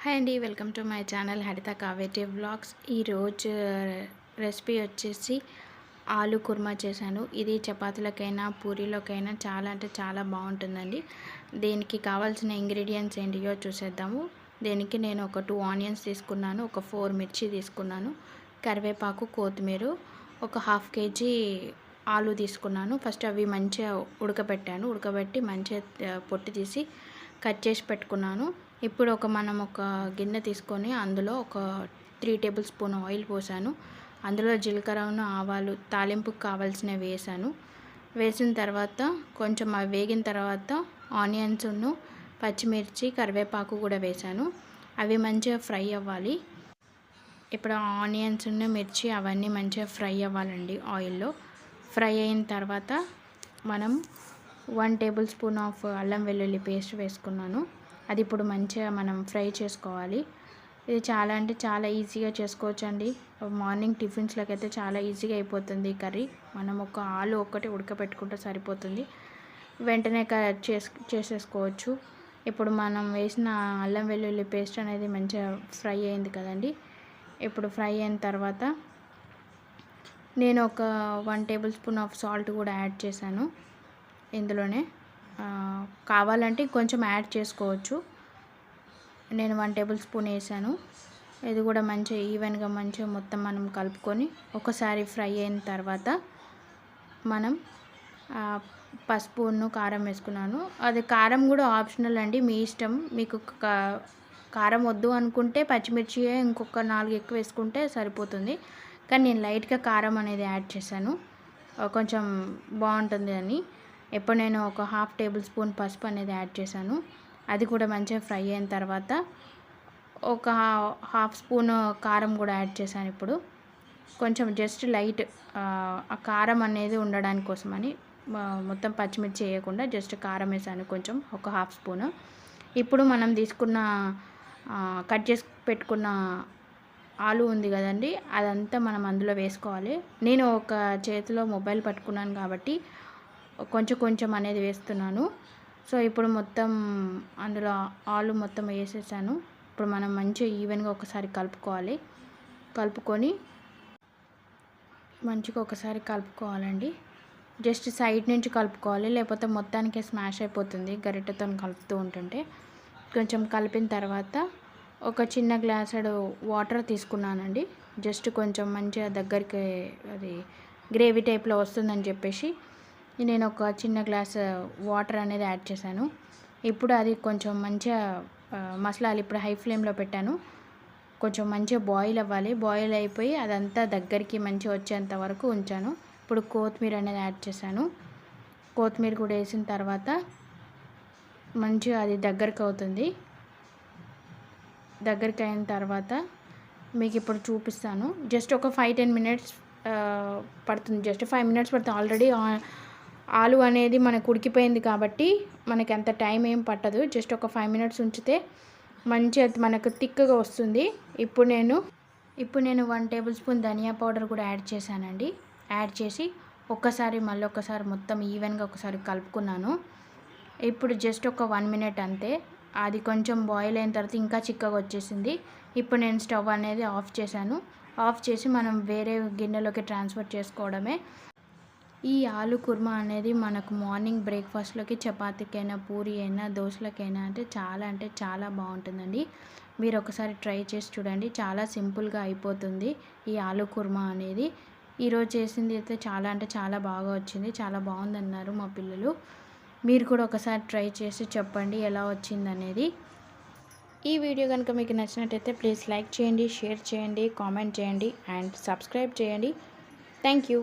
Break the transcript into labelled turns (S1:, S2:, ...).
S1: Hi అండి, welcome to my channel హరిత Kaveti vlogs. ఈరోజు రెసిపీ వచ్చేసి ఆలు కుర్మా చేశాను. ఇది చపాతీలకైనా పూరీలోకైనా చాలా అంటే చాలా బాగుంటుందండి. దీనికి కావాల్సిన ఇంగ్రీడియంట్స్ ఏంటియో చూసేద్దాము. దీనికి నేను ఒక 2 ఆనియన్స్ తీసుకున్నాను, ఒక 4 మిర్చి తీసుకున్నాను, కరివేపాకు, కొత్తిమీర, ఒక 1/2 kg ఆలు తీసుకున్నాను. ఫస్ట్ అవి మంచిగా ఉడకబెట్టి మంచిగా పొట్టు తీసి కట్ చేసి పెట్టుకున్నాను. ఇప్పుడు మనం ఒక గిన్నె తీసుకొని అందులో ఒక 3 టేబుల్ స్పూన్ ఆయిల్ పోసాను. అందులో జీలకర్రను, ఆవాలు తాలింపుకు కావాల్సినవి వేసిన తర్వాత కొంచెం అవి వేగిన తర్వాత ఆనియన్స్ను, పచ్చిమిర్చి, కరివేపాకు కూడా వేసాను. అవి మంచిగా ఫ్రై అవ్వాలి. ఇప్పుడు ఆనియన్స్, మిర్చి అవన్నీ మంచిగా ఫ్రై అవ్వాలండి ఆయిల్లో. ఫ్రై అయిన తర్వాత మనం 1 టేబుల్ స్పూన్ ఆఫ్ అల్లం వెల్లుల్లి పేస్ట్ వేసుకున్నాను. అది ఇప్పుడు మంచిగా మనం ఫ్రై చేసుకోవాలి. ఇది చాలా అంటే చాలా ఈజీగా చేసుకోవచ్చు అండి. మార్నింగ్ టిఫిన్స్లోకి అయితే చాలా ఈజీగా అయిపోతుంది ఈ కర్రీ. మనం ఒక ఆలు ఒక్కటి ఉడకపెట్టుకుంటే సరిపోతుంది, వెంటనే చేసేసుకోవచ్చు. ఇప్పుడు మనం వేసిన అల్లం వెల్లుల్లి పేస్ట్ అనేది మంచిగా ఫ్రై అయింది కదండి. ఇప్పుడు ఫ్రై అయిన తర్వాత నేను ఒక 1 టేబుల్ స్పూన్ ఆఫ్ సాల్ట్ కూడా యాడ్ చేశాను ఇందులోనే. కావాలంటే కొంచెం యాడ్ చేసుకోవచ్చు. నేను 1 టేబుల్ స్పూన్ వేసాను. ఇది కూడా మంచిగా ఈవెన్గా మంచిగా మొత్తం మనం కలుపుకొని ఒకసారి ఫ్రై అయిన తర్వాత మనం పసుపును, కారం వేసుకున్నాను. అది కారం కూడా ఆప్షనల్ అండి, మీ ఇష్టం. మీకు కారం వద్దు అనుకుంటే పచ్చిమిర్చి ఇంకొక 4 ఎక్కువ వేసుకుంటే సరిపోతుంది. కానీ నేను లైట్గా కారం అనేది యాడ్ చేశాను, కొంచెం బాగుంటుంది అని. ఇప్పుడు నేను ఒక 1/2 టేబుల్ స్పూన్ పసుపు అనేది యాడ్ చేశాను. అది కూడా మంచిగా ఫ్రై అయిన తర్వాత ఒక 1/2 స్పూన్ కారం కూడా యాడ్ చేశాను. ఇప్పుడు కొంచెం జస్ట్ లైట్ ఆ కారం అనేది ఉండడానికి కోసమని మొత్తం పచ్చిమిర్చి వేయకుండా జస్ట్ కారం వేసాను కొంచెం, ఒక 1/2 స్పూన్. ఇప్పుడు మనం తీసుకున్న కట్ చేసి పెట్టుకున్న ఆలు ఉంది కదండి, అదంతా మనం అందులో వేసుకోవాలి. నేను ఒక చేతిలో మొబైల్ పట్టుకున్నాను కాబట్టి కొంచెం అనేది వేస్తున్నాను. సో ఇప్పుడు మొత్తం అందులో ఆలు మొత్తం వేసేసాను. ఇప్పుడు మనం మంచిగా ఈవెన్గా ఒకసారి కలుపుకోవాలండి. జస్ట్ సైడ్ నుంచి కలుపుకోవాలి, లేకపోతే మొత్తానికి స్మాష్ అయిపోతుంది గరిటెతో కలుపుతూ ఉంటుంటే. కొంచెం కలిపిన తర్వాత ఒక చిన్న గ్లాసుడు వాటర్ తీసుకున్నానండి. జస్ట్ కొంచెం మంచిగా దగ్గరికి అది గ్రేవీ టైప్లో వస్తుందని చెప్పేసి నేను ఒక చిన్న గ్లాస్ వాటర్ అనేది యాడ్ చేశాను. ఇప్పుడు అది కొంచెం మంచిగా మసలాలి. ఇప్పుడు హై ఫ్లేమ్లో పెట్టాను. కొంచెం మంచిగా బాయిల్ అవ్వాలి. బాయిల్ అయిపోయి అదంతా దగ్గరికి మంచిగా వచ్చేంత వరకు ఉంచాను. ఇప్పుడు కొత్తిమీర అనేది యాడ్ చేశాను. కొత్తిమీర కూడా వేసిన తర్వాత మంచిగా అది దగ్గరికి అవుతుంది. దగ్గరికి అయిన తర్వాత మీకు ఇప్పుడు చూపిస్తాను. జస్ట్ ఒక 5-10 మినిట్స్ పడుతుంది. జస్ట్ 5 మినిట్స్ పడుతుంది. ఆల్రెడీ ఆలు అనేది మనకు ఉడికిపోయింది కాబట్టి మనకి అంత టైం ఏం పట్టదు. జస్ట్ ఒక 5 మినిట్స్ ఉంచితే మంచిగా మనకు థిక్గా వస్తుంది. ఇప్పుడు నేను 1 టేబుల్ స్పూన్ ధనియా పౌడర్ కూడా యాడ్ చేశానండి. యాడ్ చేసి మళ్ళీ ఒకసారి మొత్తం ఈవెన్గా ఒకసారి కలుపుకున్నాను. ఇప్పుడు జస్ట్ ఒక 1 మినిట్ అంతే. అది కొంచెం బాయిల్ అయిన తర్వాత ఇంకా చిక్కగా వచ్చేసింది. ఇప్పుడు నేను స్టవ్ అనేది ఆఫ్ చేశాను. ఆఫ్ చేసి మనం వేరే గిన్నెలోకి ట్రాన్స్ఫర్ చేసుకోవడమే. ఈ ఆలు కుర్మా అనేది మనకు మార్నింగ్ బ్రేక్ఫాస్ట్లోకి చపాతీకైనా, పూరి అయినా, దోశలకైనా అంటే చాలా బాగుంటుందండి. మీరు ఒకసారి ట్రై చేసి చూడండి. చాలా సింపుల్గా అయిపోతుంది ఈ ఆలు కుర్మా అనేది. ఈరోజు చేసింది అయితే చాలా బాగా వచ్చింది. చాలా బాగుందన్నారు మా పిల్లలు. మీరు కూడా ఒకసారి ట్రై చేసి చెప్పండి ఎలా వచ్చిందనేది. ఈ వీడియో కనుక మీకు నచ్చినట్టయితే ప్లీజ్ లైక్ చేయండి, షేర్ చేయండి, కామెంట్ చేయండి అండ్ సబ్స్క్రైబ్ చేయండి. Thank you.